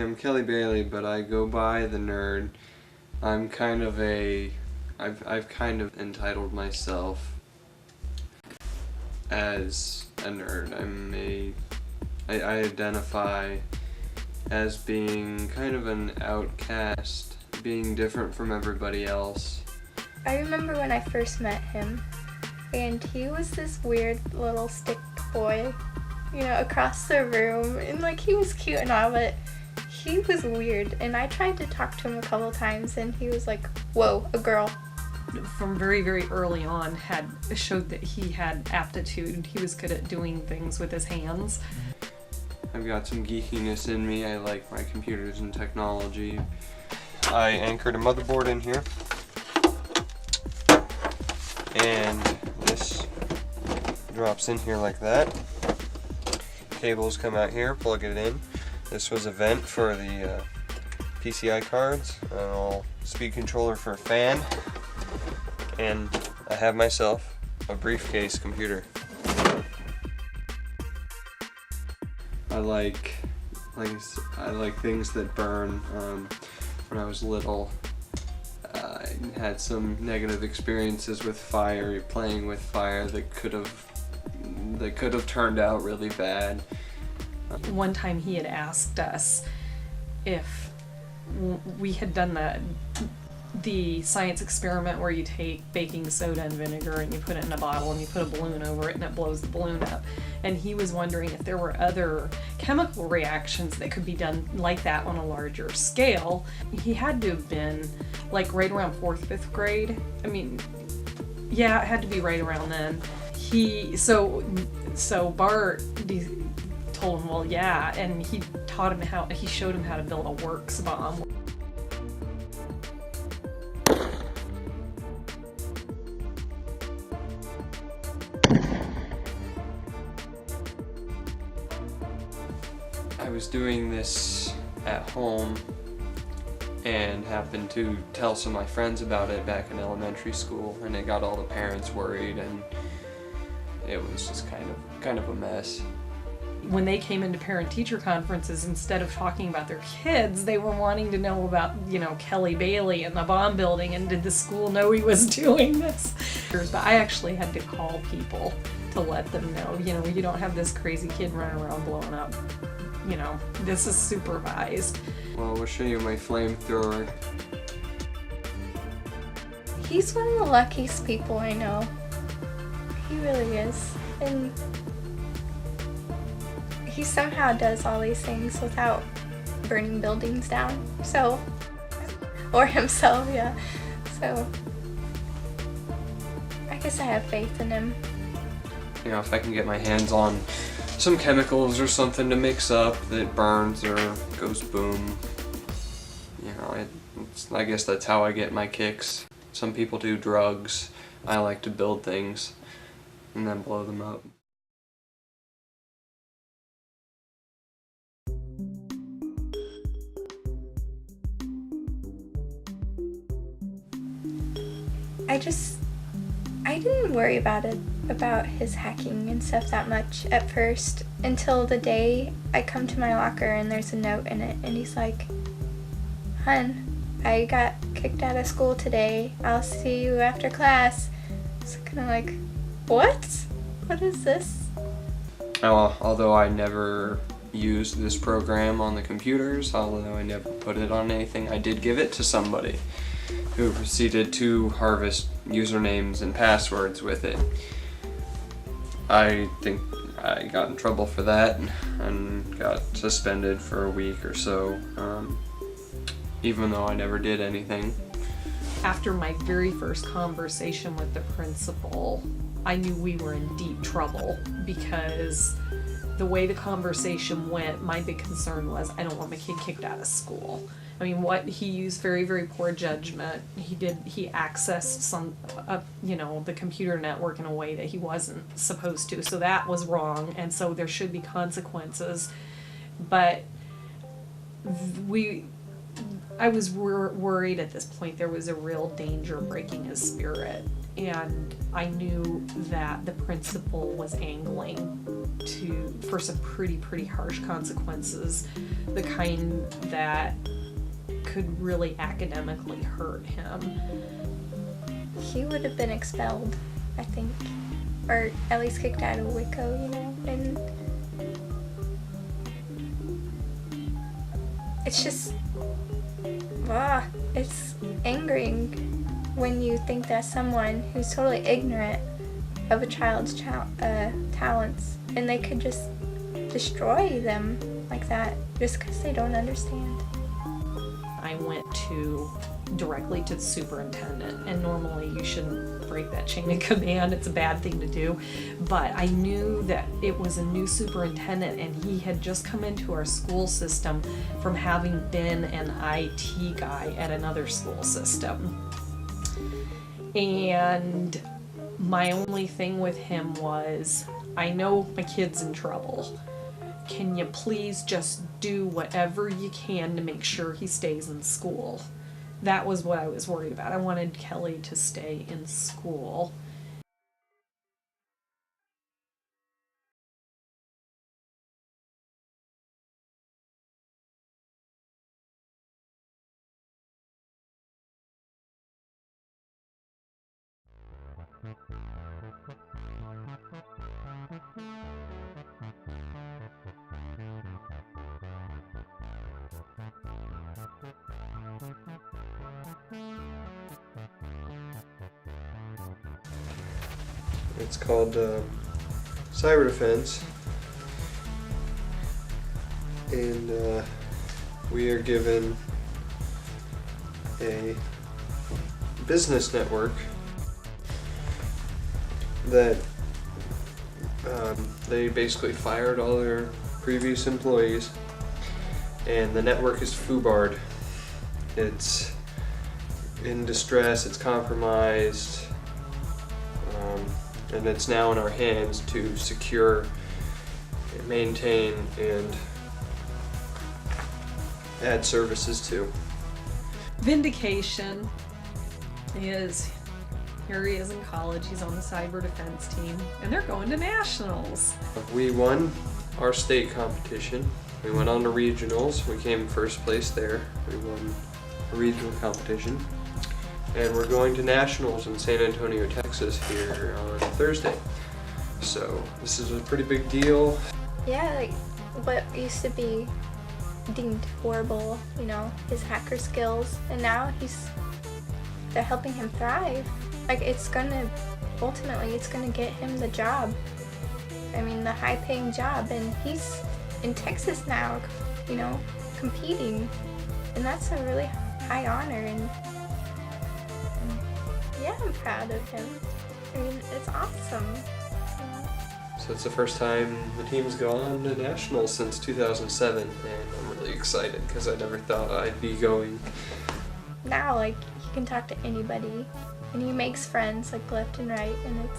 am Kelly Bailey, but I go by the nerd. I'm kind of I've kind of entitled myself as a nerd. I identify as being kind of an outcast, being different from everybody else. I remember when I first met him, and he was this weird little stick boy, across the room, and like he was cute and all, but he was weird, and I tried to talk to him a couple times, and he was like, whoa, a girl. From very, very early on showed that he had aptitude. He was good at doing things with his hands. I've got some geekiness in me. I like my computers and technology. I anchored a motherboard in here, and this drops in here like that. Cables come out here, plug it in. This was a vent for the PCI cards, a little speed controller for a fan, and I have myself a briefcase computer. I like things that burn. When I was little, I had some negative experiences with fire, playing with fire that could have turned out really bad. One time he had asked us if we had done the science experiment where you take baking soda and vinegar and you put it in a bottle and you put a balloon over it and it blows the balloon up. And he was wondering if there were other chemical reactions that could be done like that on a larger scale. He had to have been like right around 4th, 5th grade. I mean, yeah, it had to be right around then. So Bart told him, well, yeah, and he showed him how to build a works bomb. I was doing this at home and happened to tell some of my friends about it back in elementary school, and it got all the parents worried, and it was just kind of a mess. When they came into parent-teacher conferences, instead of talking about their kids, they were wanting to know about, Kelly Bailey and the bomb building, and did the school know he was doing this? But I actually had to call people to let them know, you don't have this crazy kid running around blowing up. This is supervised. Well, we'll show you my flamethrower. He's one of the luckiest people I know. He really is. And he somehow does all these things without burning buildings down. Or himself, yeah. So, I guess I have faith in him. If I can get my hands on some chemicals or something to mix up that burns or goes boom, I guess that's how I get my kicks. Some people do drugs. I like to build things and then blow them up. I didn't worry about his hacking and stuff that much at first, until the day I come to my locker and there's a note in it, and he's like, "Hun, I got kicked out of school today. I'll see you after class." It's kind of like, what? What is this? Although I never used this program on the computers, although I never put it on anything, I did give it to somebody who proceeded to harvest usernames and passwords with it. I think I got in trouble for that and got suspended for a week or so, even though I never did anything. After my very first conversation with the principal, I knew we were in deep trouble, because the way the conversation went, my big concern was I don't want my kid kicked out of school. I mean, he used very, very poor judgment. He accessed the computer network in a way that he wasn't supposed to. So that was wrong, and so there should be consequences. But I was worried at this point there was a real danger breaking his spirit, and I knew that the principal was angling for some pretty harsh consequences, the kind that could really academically hurt him. He would have been expelled, I think, or at least kicked out of Wico, you know, and it's just, it's angering when you think that someone who's totally ignorant of a child's talents, and they could just destroy them like that just because they don't understand. I went directly to the superintendent, and normally you shouldn't break that chain of command. It's a bad thing to do, but I knew that it was a new superintendent, and he had just come into our school system from having been an IT guy at another school system. And my only thing with him was, I know my kid's in trouble. Can you please just do whatever you can to make sure he stays in school? That was what I was worried about. I wanted Kelly to stay in school. It's called cyber defense, and we are given a business network that they basically fired all their previous employees, and the network is FUBAR'd. It's in distress, it's compromised, and it's now in our hands to secure, maintain, and add services to. Vindication is, here he is in college, he's on the cyber defense team, and they're going to nationals. We won our state competition. We went on to regionals. We came first place there. We won a regional competition. And we're going to nationals in San Antonio, Texas here on Thursday. So this is a pretty big deal. Yeah, like what used to be deemed horrible, you know, his hacker skills, and now they're helping him thrive. Like ultimately it's gonna get him the job. I mean, the high paying job, and he's in Texas now, you know, competing, and that's a really high honor, and yeah, I'm proud of him. I mean, it's awesome. So it's the first time the team's gone to nationals since 2007, and I'm really excited because I never thought I'd be going. Now, like, he can talk to anybody, and he makes friends like left and right, and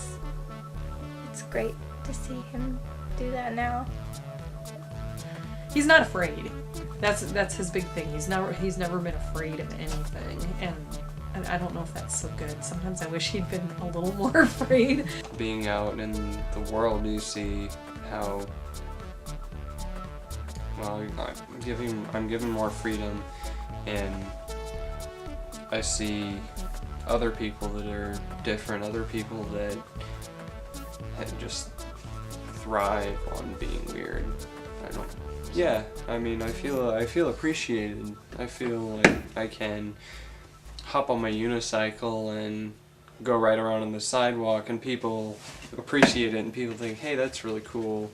it's great to see him do that now. He's not afraid. That's his big thing. He's never been afraid of anything, and I don't know if that's so good. Sometimes I wish he'd been a little more afraid. Being out in the world, you see how, well, I'm given more freedom, and I see other people that are different, other people that just thrive on being weird. I feel appreciated. I feel like I can hop on my unicycle and go right around on the sidewalk, and people appreciate it, and people think, hey, that's really cool.